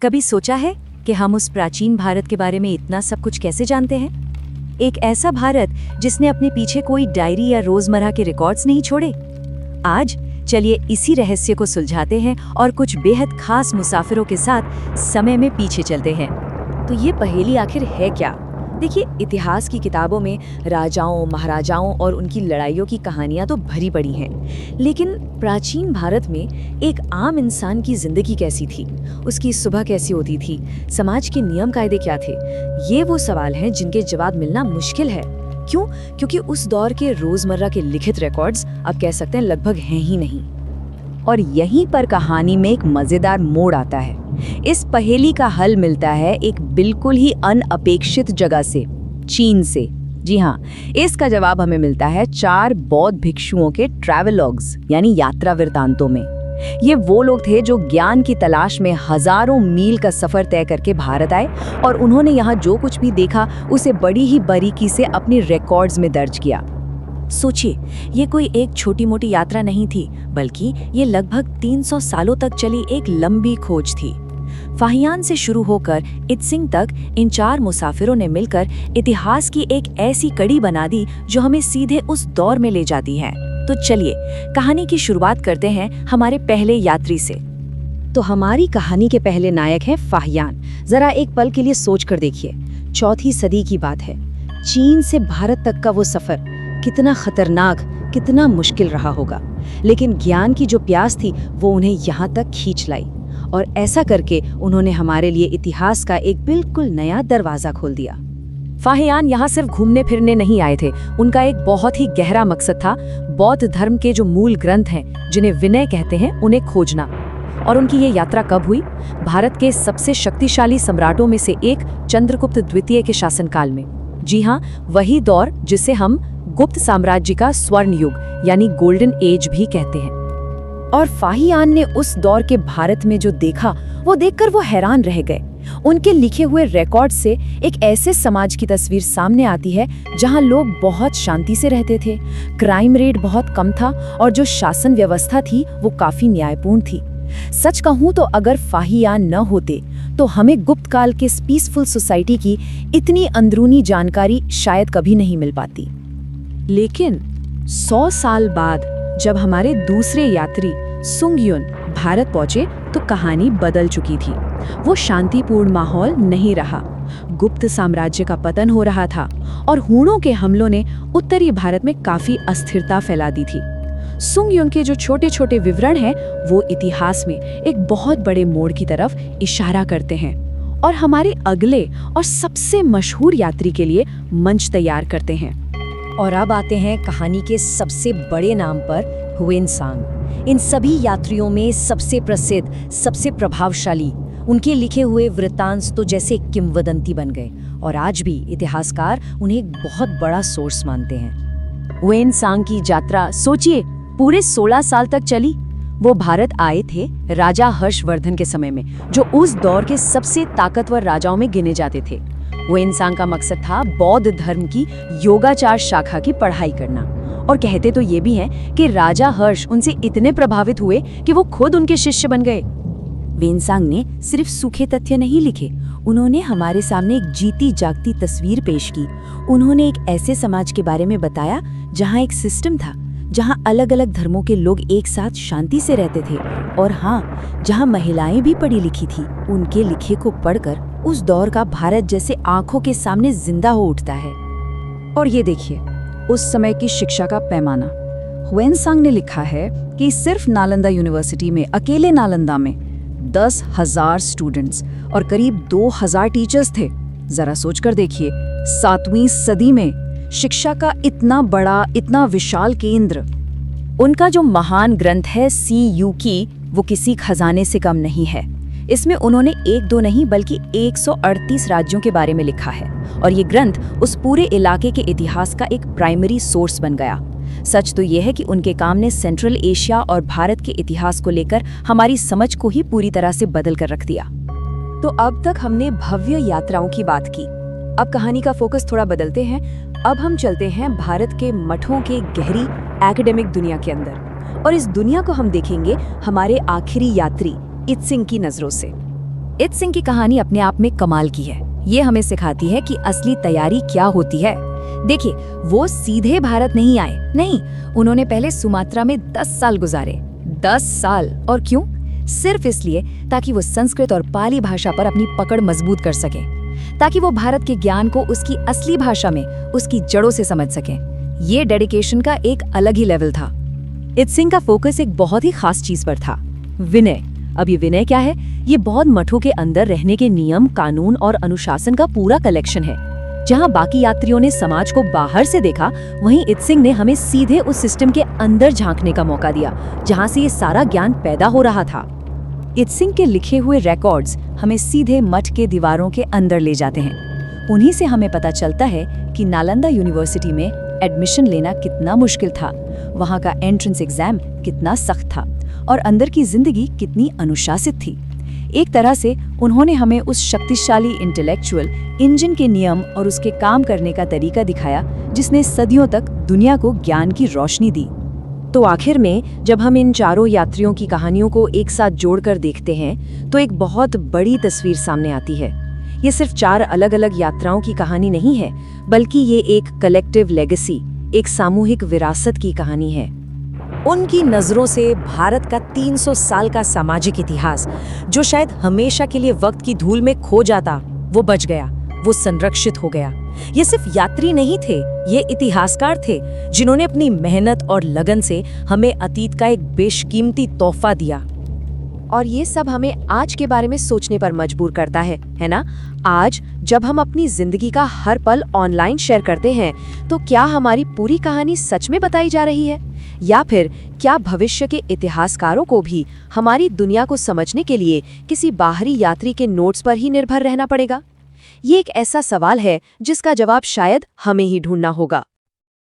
कभी सोचा है कि हम उस प्राचीन भारत के बारे में इतना सब कुछ कैसे जानते हैं? एक ऐसा भारत जिसने अपने पीछे कोई डायरी या रोजमर्रा के रिकॉर्ड्स नहीं छोड़े। आज चलिए इसी रहस्य को सुलझाते हैं और कुछ बेहद खास मुसाफिरों के साथ समय में पीछे चलते हैं। तो ये पहेली आखिर है क्या? देखिए, इतिहास की किताबों में राजाओं, महाराजाओं और उनकी लड़ाइयों की कहानियां तो भरी पड़ी हैं, लेकिन प्राचीन भारत में एक आम इंसान की जिंदगी कैसी थी, उसकी सुबह कैसी होती थी, समाज के नियम कायदे क्या थे, ये वो सवाल हैं जिनके जवाब मिलना मुश्किल है। क्यों? क्योंकि उस दौर के रोजमर्रा के लिखित रिकॉर्ड्स आप कह सकते हैं लगभग हैं ही नहीं। और यहीं पर कहानी में एक मजेदार मोड़ आता है। इस पहेली का हल मिलता है एक बिल्कुल ही अनअपेक्षित जगह से, चीन से। जी हाँ, इसका जवाब हमें मिलता है 4 बौद्ध भिक्षुओं के ट्रैवलॉग्स यानी यात्रा वृत्तांतों में। ये वो लोग थे जो ज्ञान की तलाश में हजारों मील का सफर तय करके भारत आए और उन्होंने यहाँ जो कुछ भी देखा उसे बड़ी ही बारीकी से अपने रिकॉर्ड्स में दर्ज किया। सोचिए, ये कोई एक छोटी मोटी यात्रा नहीं थी, बल्कि ये लगभग 300 सालों तक चली एक लंबी खोज थी। फाहियान से शुरू होकर इत्सिंग तक इन 4 मुसाफिरों ने मिलकर इतिहास की एक ऐसी कड़ी बना दी जो हमें सीधे उस दौर में ले जाती है। तो चलिए कहानी की शुरुआत करते हैं हमारे पहले यात्री से। तो हमारी कहानी के पहले नायक हैं फाहियान। जरा एक पल के लिए सोच कर देखिए, 4वीं सदी की बात है। चीन से भारत तक का वो सफर कितना खतरनाक, कितना मुश्किल रहा होगा, लेकिन ज्ञान की जो प्यास थी वो उन्हें यहाँ तक खींच लाई और ऐसा करके उन्होंने हमारे लिए इतिहास का एक बिल्कुल नया दरवाजा खोल दिया। फाहियान यहाँ सिर्फ घूमने फिरने नहीं आए थे, उनका एक बहुत ही गहरा मकसद था बौद्ध धर्म के जो मूल ग्रंथ हैं, जिन्हें विनय कहते हैं, उन्हें खोजना। और उनकी ये यात्रा कब हुई? भारत के सबसे शक्तिशाली सम्राटों में से एक चंद्रगुप्त द्वितीय के शासनकाल में। जी हाँ, वही दौर जिसे हम गुप्त साम्राज्य का स्वर्ण युग यानी गोल्डन एज भी कहते हैं। और फाहियान ने उस दौर के भारत में जो देखा, वो देखकर वो हैरान रह गए। उनके लिखे हुए रिकॉर्ड से एक ऐसे समाज की तस्वीर सामने आती है जहां लोग बहुत शांति से रहते थे, क्राइम रेट बहुत कम था और जो शासन व्यवस्था थी वो काफी न्यायपूर्ण थी। सच कहूं तो अगर फाहियान न होते तो हमें गुप्त काल के पीसफुल सोसाइटी की इतनी अंदरूनी जानकारी शायद कभी नहीं मिल पाती। लेकिन 100 साल बाद जब हमारे दूसरे यात्री सुंगयुन भारत पहुंचे तो कहानी बदल चुकी थी। वो शांतिपूर्ण माहौल नहीं रहा। गुप्त साम्राज्य का पतन हो रहा था और हूणों के हमलों ने उत्तरी भारत में काफी अस्थिरता फैला दी थी। सुंगयुन के जो छोटे छोटे विवरण हैं वो इतिहास में एक बहुत बड़े मोड़ की तरफ इशारा करते हैं और हमारे अगले और सबसे मशहूर यात्री के लिए मंच तैयार करते हैं। और अब आते हैं कहानी के सबसे बड़े नाम पर, हुएनसांग। इन सभी यात्रियों में सबसे प्रसिद्ध, सबसे प्रभावशाली। उनके लिखे हुए वृत्तांत तो जैसे किंवदंती बन गए और आज भी इतिहासकार उन्हें एक बहुत बड़ा सोर्स मानते हैं। हुएनसांग की यात्रा सोचिए, पूरे 16 साल तक चली। वो भारत आए थे राजा हर्षवर्धन के समय में, जो उस दौर के सबसे ताकतवर राजाओं में गिने जाते थे। हुएनसांग का मकसद था बौद्ध धर्म की योगाचार शाखा की पढ़ाई करना। और कहते तो ये भी हैं कि राजा हर्ष उनसे इतने प्रभावित हुए कि वो खुद उनके शिष्य बन गए। हुएनसांग ने सिर्फ सूखे तथ्य नहीं लिखे, उन्होंने हमारे सामने एक जीती जागती तस्वीर पेश की। उन्होंने एक ऐसे समाज के बारे में बताया जहाँ एक सिस्टम था, जहाँ अलग अलग धर्मों के लोग एक साथ शांति से रहते थे और हाँ, जहाँ महिलाएं भी पढ़ी लिखी थी। उनके लिखे को पढ़कर उस दौर का भारत जैसे आंखों के सामने जिंदा हो उठता है। और ये देखिए, उस समय की शिक्षा का पैमाना। हुएनसांग ने लिखा है कि सिर्फ नालंदा यूनिवर्सिटी में, अकेले नालंदा में 10,000 स्टूडेंट्स और करीब 2,000 टीचर्स थे। जरा सोचकर देखिए, 7वीं सदी में शिक्षा का इतना बड़ा, इतना विशाल केंद्र। उनका जो महान ग्रंथ है सी यू की, वो किसी खजाने से कम नहीं है। इसमें उन्होंने 1-2 नहीं बल्कि 138 राज्यों के बारे में लिखा है और ये ग्रंथ उस पूरे इलाके के इतिहास का एक प्राइमरी सोर्स बन गया। सच तो ये है कि उनके काम ने सेंट्रल एशिया और भारत के इतिहास को लेकर हमारी समझ को ही पूरी तरह से बदल कर रख दिया। तो अब तक हमने भव्य यात्राओं की बात की। अब कहानी का फोकस थोड़ा बदलते हैं। अब हम चलते हैं भारत के मठों के गहरी एकेडमिक दुनिया के अंदर और इस दुनिया को हम देखेंगे हमारे आखिरी यात्री इत्सिंग की नजरों से। इत सिंह की कहानी अपने आप में कमाल की है। ये हमें सिखाती है कि असली तैयारी क्या होती है। देखिए, वो सीधे भारत नहीं आए, नहीं, उन्होंने पहले सुमात्रा में 10 साल गुजारे। 10 साल, और क्यों? सिर्फ इसलिए ताकि वो संस्कृत और पाली भाषा पर अपनी पकड़ मजबूत कर सकें, ताकि वो भारत के ज्ञान को उसकी असली भाषा में, उसकी जड़ों से समझ सकें। ये डेडिकेशन का एक अलग ही लेवल था। इत सिंह का फोकस एक बहुत ही खास चीज पर था, विनय। अब ये विनय क्या है? ये बहुत मठों के अंदर रहने के नियम, कानून और अनुशासन का पूरा कलेक्शन है। जहाँ बाकी यात्रियों ने समाज को बाहर से देखा, वहीं इत सिंह ने हमें सीधे उस सिस्टम के अंदर झांकने का मौका दिया, जहाँ से ये सारा ज्ञान पैदा हो रहा था। इत सिंह के लिखे हुए रिकॉर्ड्स हमें सीधे मठ के दीवारों के अंदर ले जाते हैं। उन्हीं से हमें पता चलता है कि नालंदा यूनिवर्सिटी में एडमिशन लेना कितना मुश्किल था, वहाँ का एंट्रेंस एग्जाम कितना सख्त था और अंदर की जिंदगी कितनी अनुशासित थी। एक तरह से उन्होंने हमें उस शक्तिशाली इंटेलेक्चुअल इंजन के नियम और उसके काम करने का तरीका दिखाया, जिसने सदियों तक दुनिया को ज्ञान की रोशनी दी। तो आखिर में जब हम इन चारों यात्रियों की कहानियों को एक साथ जोड़कर देखते हैं, तो एक बहुत बड़ी तस्वीर सामने आती है। ये सिर्फ 4 अलग-अलग यात्राओं की कहानी नहीं है, बल्कि ये एक कलेक्टिव लेगेसी, एक सामूहिक विरासत की कहानी है। उनकी नज़रों से भारत का 300 साल का सामाजिक इतिहास, जो शायद हमेशा के लिए वक्त की धूल में खो जाता, वो बच गया, वो संरक्षित हो गया। ये सिर्फ यात्री नहीं थे, ये इतिहासकार थे, जिन्होंने अपनी मेहनत और लगन से हमें अतीत का एक बेशकीमती तोहफा दिया। और ये सब हमें आज के बारे में सोचने पर मजबूर करता है ना? आज जब हम अपनी जिंदगी का हर पल ऑनलाइन शेयर करते हैं, तो क्या हमारी पूरी कहानी सच में बताई जा रही है, या फिर क्या भविष्य के इतिहासकारों को भी हमारी दुनिया को समझने के लिए किसी बाहरी यात्री के नोट्स पर ही निर्भर रहना पड़ेगा? ये एक ऐसा सवाल है जिसका जवाब शायद हमें ही ढूंढना होगा।